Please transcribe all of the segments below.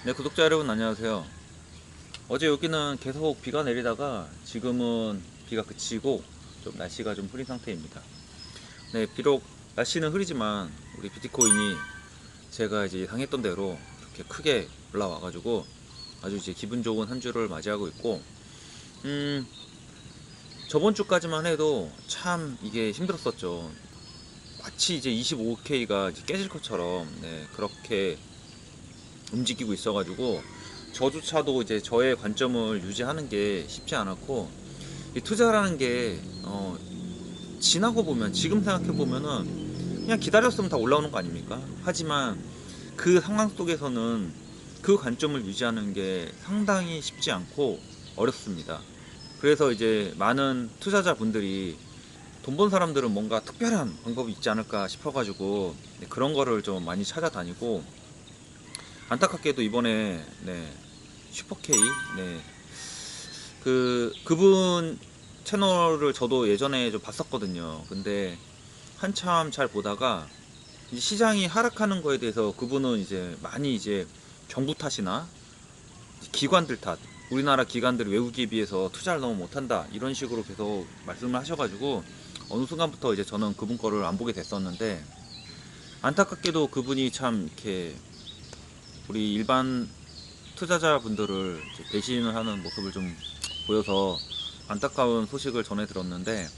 네, 구독자 여러분 안녕하세요. 어제 여기는 계속 비가 내리다가 지금은 비가 그치고 좀 날씨가 좀 흐린 상태입니다. 네, 비록 날씨는 흐리지만 우리 비트코인이 제가 이제 예상했던 대로 이렇게 크게 올라와가지고 아주 이제 기분 좋은 한 주를 맞이하고 있고, 저번 주까지만 해도 참 이게 힘들었었죠. 마치 이제 25K가 이제 깨질 것처럼 네, 그렇게 움직이고 있어가지고 저조차도 이제 저의 관점을 유지하는 게 쉽지 않았고, 이 투자라는 게 지나고 보면, 지금 생각해 보면은 그냥 기다렸으면 다 올라오는 거 아닙니까? 하지만 그 상황 속에서는 그 관점을 유지하는 게 상당히 쉽지 않고 어렵습니다. 그래서 이제 많은 투자자분들이 돈 번 사람들은 뭔가 특별한 방법이 있지 않을까 싶어가지고 그런 거를 좀 많이 찾아다니고, 안타깝게도 이번에 네, 슈퍼K 네, 그분 채널을 저도 예전에 좀 봤었거든요. 근데 한참 잘 보다가 이제 시장이 하락하는 거에 대해서 그분은 이제 많이 이제 정부 탓이나 기관들 탓, 우리나라 기관들이 외국에 비해서 투자를 너무 못한다 이런 식으로 계속 말씀을 하셔가지고 어느 순간부터 이제 저는 그분 거를 안 보게 됐었는데, 안타깝게도 그분이 참 이렇게 우리 일반 투자자분들을 배신을 하는 모습을 좀 보여서 안타까운 소식을 전해 들었는데,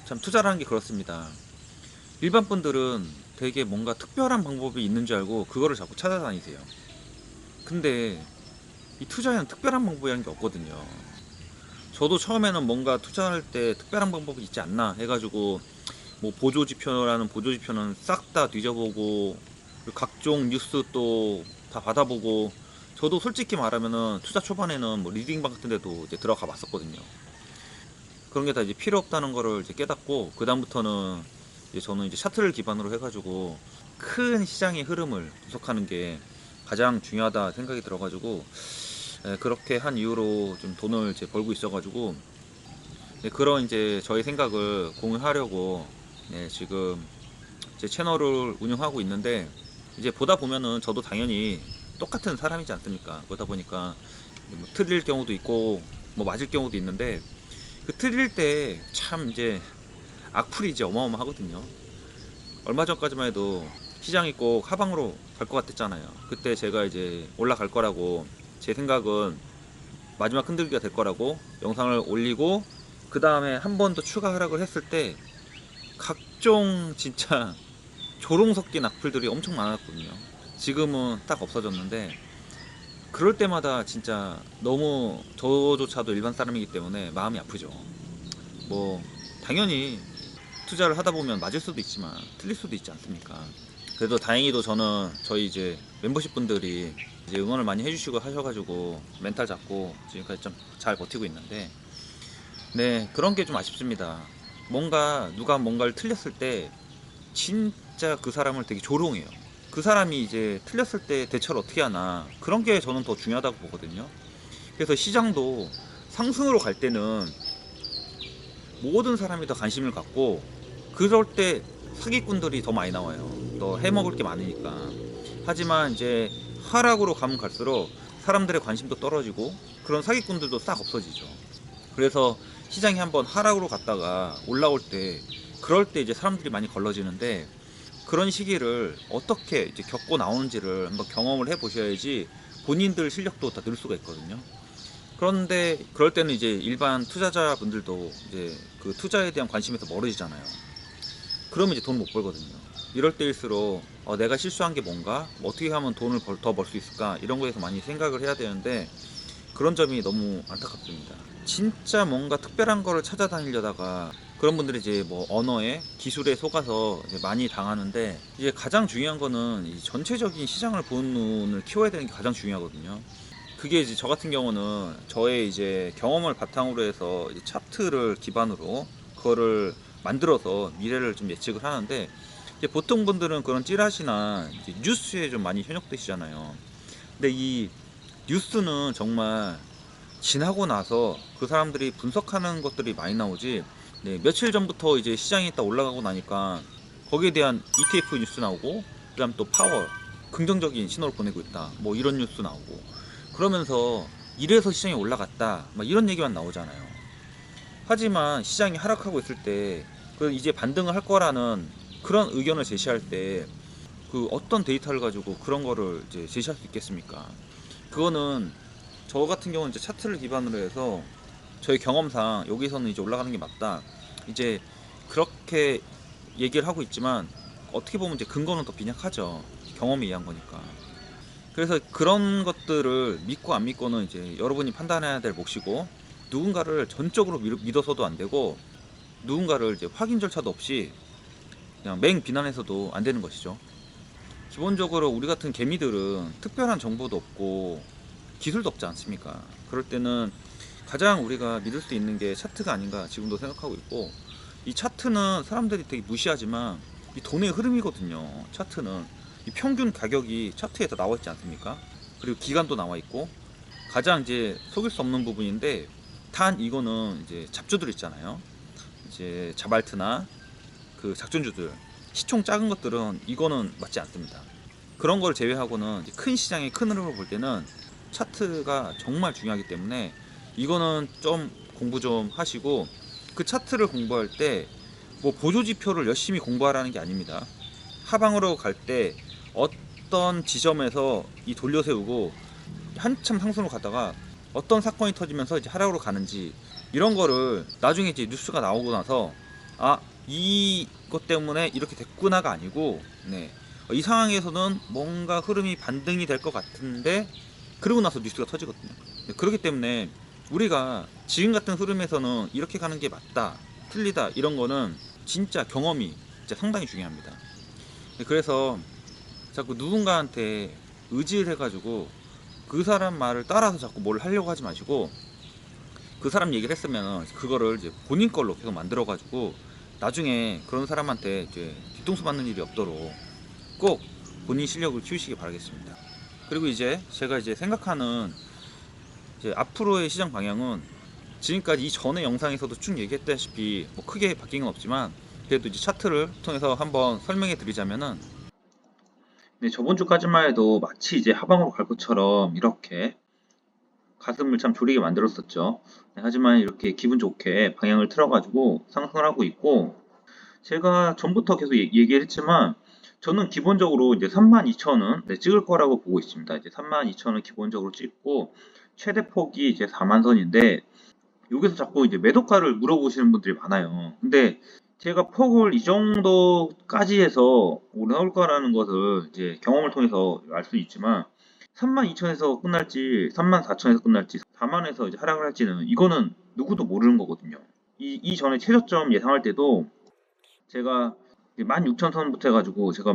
참 투자라는 게 그렇습니다. 일반 분들은 되게 뭔가 특별한 방법이 있는 줄 알고 그거를 자꾸 찾아다니세요. 근데 이 투자에는 특별한 방법이라는 게 없거든요. 저도 처음에는 뭔가 투자할 때 특별한 방법이 있지 않나 해가지고 뭐 보조지표라는 보조지표는 싹 다 뒤져보고 각종 뉴스 또 다 받아보고, 저도 솔직히 말하면은 투자 초반에는 뭐 리딩방 같은 데도 이제 들어가 봤었거든요. 그런 게 다 이제 필요 없다는 거를 이제 깨닫고, 그다음부터는 이제 저는 이제 차트를 기반으로 해가지고 큰 시장의 흐름을 분석하는 게 가장 중요하다 생각이 들어가지고, 그렇게 한 이후로 좀 돈을 이제 벌고 있어가지고, 그런 이제 저의 생각을 공유하려고 지금 제 채널을 운영하고 있는데, 이제 보다 보면은 저도 당연히 똑같은 사람이지 않습니까? 그러다 보니까 뭐 틀릴 경우도 있고 뭐 맞을 경우도 있는데, 그 틀릴 때 참 이제 악플이 이제 어마어마하거든요. 얼마 전까지만 해도 시장이 꼭 하방으로 갈 것 같았잖아요. 그때 제가 이제 올라갈 거라고, 제 생각은 마지막 흔들기가 될 거라고 영상을 올리고, 그 다음에 한 번 더 추가 하락을 했을 때 각종 진짜 조롱 섞인 악플들이 엄청 많았거든요. 지금은 딱 없어졌는데, 그럴 때마다 진짜 너무 저조차도 일반 사람이기 때문에 마음이 아프죠. 뭐 당연히 투자를 하다 보면 맞을 수도 있지만 틀릴 수도 있지 않습니까? 그래도 다행히도 저는 저희 이제 멤버십 분들이 이제 응원을 많이 해주시고 하셔가지고 멘탈 잡고 지금까지 좀 잘 버티고 있는데, 네, 그런 게 좀 아쉽습니다. 뭔가 누가 뭔가를 틀렸을 때 진짜 그 사람을 되게 조롱해요. 그 사람이 이제 틀렸을 때 대처를 어떻게 하나, 그런 게 저는 더 중요하다고 보거든요. 그래서 시장도 상승으로 갈 때는 모든 사람이 더 관심을 갖고, 그럴 때 사기꾼들이 더 많이 나와요. 더 해먹을 게 많으니까. 하지만 이제 하락으로 가면 갈수록 사람들의 관심도 떨어지고 그런 사기꾼들도 싹 없어지죠. 그래서 시장이 한번 하락으로 갔다가 올라올 때, 그럴 때 이제 사람들이 많이 걸러지는데, 그런 시기를 어떻게 이제 겪고 나오는지를 한번 경험을 해 보셔야지 본인들 실력도 다 늘 수가 있거든요. 그런데 그럴 때는 이제 일반 투자자분들도 이제 그 투자에 대한 관심에서 멀어지잖아요. 그러면 이제 돈 못 벌거든요. 이럴 때일수록 내가 실수한 게 뭔가, 뭐 어떻게 하면 돈을 더 벌 수 있을까, 이런 거에서 많이 생각을 해야 되는데, 그런 점이 너무 안타깝습니다. 진짜 뭔가 특별한 거를 찾아다니려다가 그런 분들이 이제 뭐 언어에 기술에 속아서 이제 많이 당하는데, 이제 가장 중요한 거는 이 전체적인 시장을 보는 눈을 키워야 되는 게 가장 중요하거든요. 그게 이제 저 같은 경우는 저의 이제 경험을 바탕으로 해서 이제 차트를 기반으로 그거를 만들어서 미래를 좀 예측을 하는데, 이제 보통 분들은 그런 찌라시나 이제 뉴스에 좀 많이 현혹되시잖아요. 근데 이 뉴스는 정말 지나고 나서 그 사람들이 분석하는 것들이 많이 나오지, 네, 며칠 전부터 이제 시장이 딱 올라가고 나니까 거기에 대한 ETF 뉴스 나오고, 그 다음 또 파월, 긍정적인 신호를 보내고 있다. 뭐 이런 뉴스 나오고 그러면서 이래서 시장이 올라갔다. 막 이런 얘기만 나오잖아요. 하지만 시장이 하락하고 있을 때 그 이제 반등을 할 거라는 그런 의견을 제시할 때 그 어떤 데이터를 가지고 그런 거를 이제 제시할 수 있겠습니까? 그거는 저 같은 경우는 이제 차트를 기반으로 해서 저희 경험상 여기서는 이제 올라가는 게 맞다. 이제 그렇게 얘기를 하고 있지만 어떻게 보면 이제 근거는 더 빈약하죠. 경험에 의한 거니까. 그래서 그런 것들을 믿고 안 믿고는 이제 여러분이 판단해야 될 몫이고 누군가를 전적으로 믿어서도 안 되고 누군가를 이제 확인 절차도 없이 그냥 맹 비난해서도 안 되는 것이죠. 기본적으로 우리 같은 개미들은 특별한 정보도 없고 기술도 없지 않습니까? 그럴 때는 가장 우리가 믿을 수 있는 게 차트가 아닌가 지금도 생각하고 있고 이 차트는 사람들이 되게 무시하지만 이 돈의 흐름이거든요. 차트는 이 평균 가격이 차트에 다 나와 있지 않습니까? 그리고 기간도 나와 있고 가장 이제 속일 수 없는 부분인데 단 이거는 이제 잡주들 있잖아요. 이제 자발트나 그 작전주들 시총 작은 것들은 이거는 맞지 않습니다. 그런 걸 제외하고는 이제 큰 시장의 큰 흐름을 볼 때는 차트가 정말 중요하기 때문에 이거는 좀 공부 좀 하시고 그 차트를 공부할 때 뭐 보조지표를 열심히 공부하라는 게 아닙니다. 하방으로 갈 때 어떤 지점에서 이 돌려세우고 한참 상승으로 가다가 어떤 사건이 터지면서 이제 하락으로 가는지 이런 거를 나중에 이제 뉴스가 나오고 나서 아 이것 때문에 이렇게 됐구나가 아니고 네. 이 상황에서는 뭔가 흐름이 반등이 될 것 같은데 그러고 나서 뉴스가 터지거든요. 네, 그렇기 때문에 우리가 지금 같은 흐름에서는 이렇게 가는 게 맞다 틀리다 이런 거는 진짜 경험이 진짜 상당히 중요합니다. 네, 그래서 자꾸 누군가한테 의지를 해가지고 그 사람 말을 따라서 자꾸 뭘 하려고 하지 마시고 그 사람 얘기를 했으면 그거를 이제 본인 걸로 계속 만들어 가지고 나중에 그런 사람한테 이제 뒤통수 맞는 일이 없도록 꼭 본인 실력을 키우시기 바라겠습니다. 그리고 이제 제가 이제 생각하는 이제 앞으로의 시장 방향은 지금까지 이전의 영상에서도 쭉 얘기했다시피 뭐 크게 바뀐 건 없지만 그래도 이제 차트를 통해서 한번 설명해 드리자면은 네, 저번 주까지만 해도 마치 이제 하방으로 갈 것처럼 이렇게 가슴을 참 졸이게 만들었었죠. 네, 하지만 이렇게 기분 좋게 방향을 틀어가지고 상승을 하고 있고, 제가 전부터 계속 얘기를 했지만, 저는 기본적으로 이제 32,000원 네, 찍을 거라고 보고 있습니다. 이제 32,000원 기본적으로 찍고, 최대 폭이 이제 4만 선인데, 여기서 자꾸 이제 매도가를 물어보시는 분들이 많아요. 근데 제가 폭을 이 정도까지 해서 올라올 거라는 것을 이제 경험을 통해서 알 수 있지만 32,000에서 끝날지 34,000에서 끝날지 4만에서 이제 하락을 할지는 이거는 누구도 모르는 거거든요. 이전에 최저점 예상할 때도 제가 16,000선부터 해가지고 제가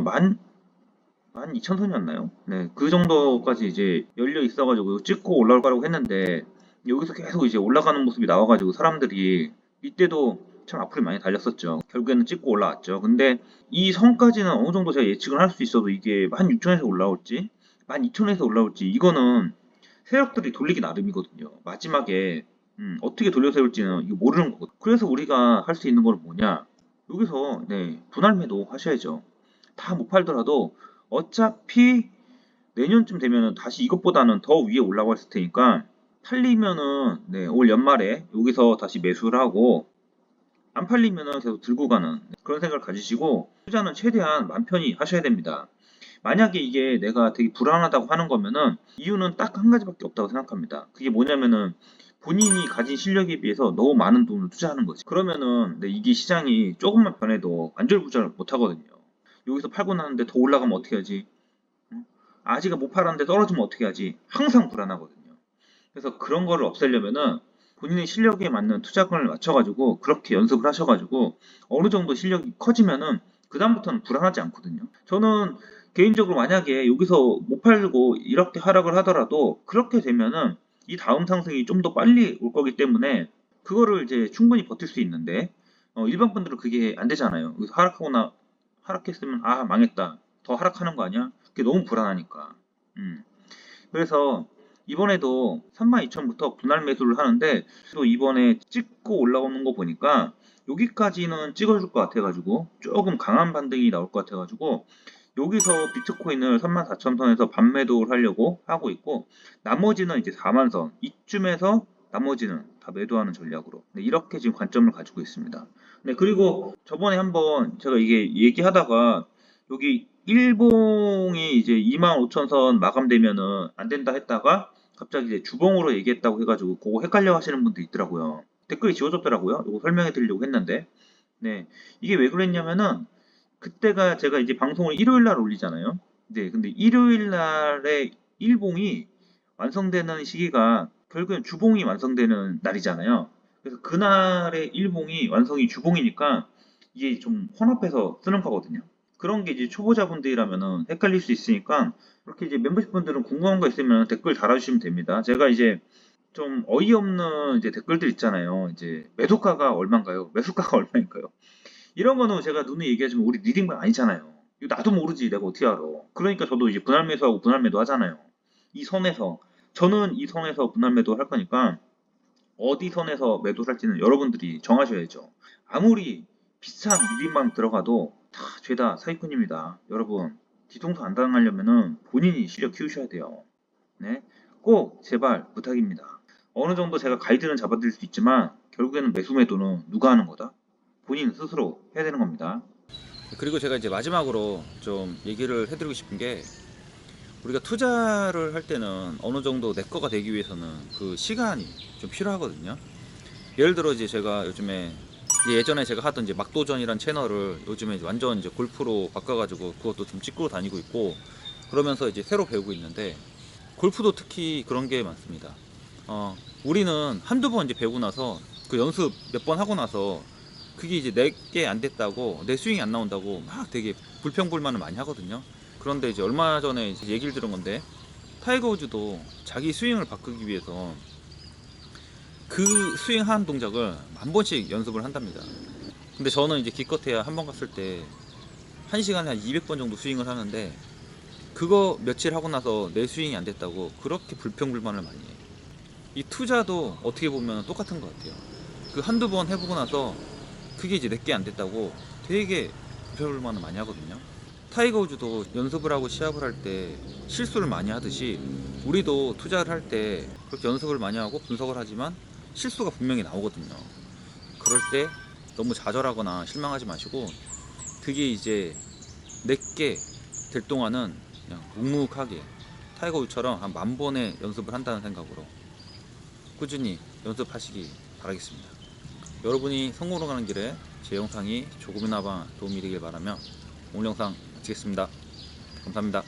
12,000선이었나요? 네, 그 정도까지 이제 열려 있어가지고 찍고 올라올 거라고 했는데 여기서 계속 이제 올라가는 모습이 나와가지고 사람들이 이때도 참 악플이 많이 달렸었죠. 결국에는 찍고 올라왔죠. 근데 이 선까지는 어느 정도 제가 예측을 할 수 있어도 이게 16,000에서 올라올지 12,000에서 올라올지 이거는 세력들이 돌리기 나름이거든요. 마지막에 어떻게 돌려세울지는 이거 모르는 거거든요. 그래서 우리가 할 수 있는 건 뭐냐? 여기서 네, 분할 매도 하셔야죠. 다 못 팔더라도 어차피 내년쯤 되면은 다시 이것보다는 더 위에 올라가 있을 테니까 팔리면은 네, 올 연말에 여기서 다시 매수를 하고 안 팔리면은 계속 들고 가는 그런 생각을 가지시고 투자는 최대한 맘 편히 하셔야 됩니다. 만약에 이게 내가 되게 불안하다고 하는 거면은 이유는 딱 한 가지밖에 없다고 생각합니다. 그게 뭐냐면은 본인이 가진 실력에 비해서 너무 많은 돈을 투자하는 거지. 그러면은 네, 이게 시장이 조금만 변해도 안절부절 못 하거든요. 여기서 팔고 나는데 더 올라가면 어떻게 하지? 아직은 못 팔았는데 떨어지면 어떻게 하지? 항상 불안하거든요. 그래서 그런 거를 없애려면은 본인의 실력에 맞는 투자금을 맞춰가지고 그렇게 연습을 하셔가지고 어느 정도 실력이 커지면은 그다음부터는 불안하지 않거든요. 저는 개인적으로 만약에 여기서 못 팔고 이렇게 하락을 하더라도 그렇게 되면은 이 다음 상승이 좀 더 빨리 올 거기 때문에 그거를 이제 충분히 버틸 수 있는데 일반 분들은 그게 안 되잖아요. 여기서 하락하거나 하락했으면 아 망했다. 더 하락하는 거 아니야? 그게 너무 불안하니까. 그래서 이번에도 32,000부터 분할 매수를 하는데 또 이번에 찍고 올라오는 거 보니까 여기까지는 찍어줄 것 같아가지고 조금 강한 반등이 나올 것 같아가지고 여기서 비트코인을 34,000선에서 반매도를 하려고 하고 있고, 나머지는 이제 4만선 이쯤에서 나머지는 다 매도하는 전략으로, 네, 이렇게 지금 관점을 가지고 있습니다. 네, 그리고 저번에 한번 제가 이게 얘기하다가 여기 일봉이 이제 25,000선 마감되면은 안 된다 했다가 갑자기 이제 주봉으로 얘기했다고 해가지고 그거 헷갈려 하시는 분도 있더라고요. 댓글이 지워졌더라고요. 이거 설명해 드리려고 했는데, 네, 이게 왜 그랬냐면은 그때가 제가 이제 방송을 일요일 날 올리잖아요. 네, 근데 일요일 날에 일봉이 완성되는 시기가 결국엔 주봉이 완성되는 날이잖아요. 그래서 그날의 일봉이 완성이 주봉이니까 이게 좀 혼합해서 쓰는 거거든요. 그런 게 이제 초보자분들이라면은 헷갈릴 수 있으니까, 이렇게 이제 멤버십 분들은 궁금한 거 있으면 댓글 달아주시면 됩니다. 제가 이제 좀 어이없는 이제 댓글들 있잖아요. 이제 매도가가 얼마인가요? 매수가가 얼마인가요? 이런 거는 제가 눈에 얘기하지만 우리 리딩방 아니잖아요. 이거 나도 모르지 내가 어떻게 알아. 그러니까 저도 이제 분할 매수하고 분할 매도 하잖아요. 이 선에서 저는 이 선에서 분할 매도 할 거니까 어디 선에서 매도할지는 여러분들이 정하셔야죠. 아무리 비싼 리딩방 들어가도 다 죄다 사기꾼입니다. 여러분, 뒤통수 안 당하려면은 본인이 실력 키우셔야 돼요. 네, 꼭 제발 부탁입니다. 어느 정도 제가 가이드는 잡아드릴 수 있지만 결국에는 매수 매도는 누가 하는 거다? 본인 스스로 해야 되는 겁니다. 그리고 제가 이제 마지막으로 좀 얘기를 해드리고 싶은 게, 우리가 투자를 할 때는 어느 정도 내 거가 되기 위해서는 그 시간이 좀 필요하거든요. 예를 들어 이제 제가 요즘에 예전에 제가 하던 이제 막도전이란 채널을 요즘에 이제 완전 이제 골프로 바꿔가지고 그것도 좀 찍고 다니고 있고, 그러면서 이제 새로 배우고 있는데, 골프도 특히 그런 게 많습니다. 우리는 한두 번 이제 배우고 나서 그 연습 몇 번 하고 나서 그게 이제 내게 안 됐다고, 내 스윙이 안 나온다고 막 되게 불평불만을 많이 하거든요. 그런데 이제 얼마 전에 이제 얘기를 들은 건데, 타이거 우즈도 자기 스윙을 바꾸기 위해서 그 스윙한 동작을 1000번씩 연습을 한답니다. 근데 저는 이제 기껏해야 한 번 갔을 때 1시간에 한 200번 정도 스윙을 하는데, 그거 며칠 하고 나서 내 스윙이 안 됐다고 그렇게 불평불만을 많이 해요. 이 투자도 어떻게 보면 똑같은 것 같아요. 그 한두 번 해보고 나서 그게 이제 내게 안 됐다고 되게 불평불만을 많이 하거든요. 타이거 우즈도 연습을 하고 시합을 할 때 실수를 많이 하듯이, 우리도 투자를 할 때 그렇게 연습을 많이 하고 분석을 하지만 실수가 분명히 나오거든요. 그럴 때 너무 좌절하거나 실망하지 마시고, 그게 이제 내게 될 동안은 그냥 묵묵하게 타이거 우즈처럼 한 10,000번의 연습을 한다는 생각으로 꾸준히 연습하시기 바라겠습니다. 여러분이 성공으로 가는 길에 제 영상이 조금이나마 도움이 되길 바라며 오늘 영상 마치겠습니다. 감사합니다.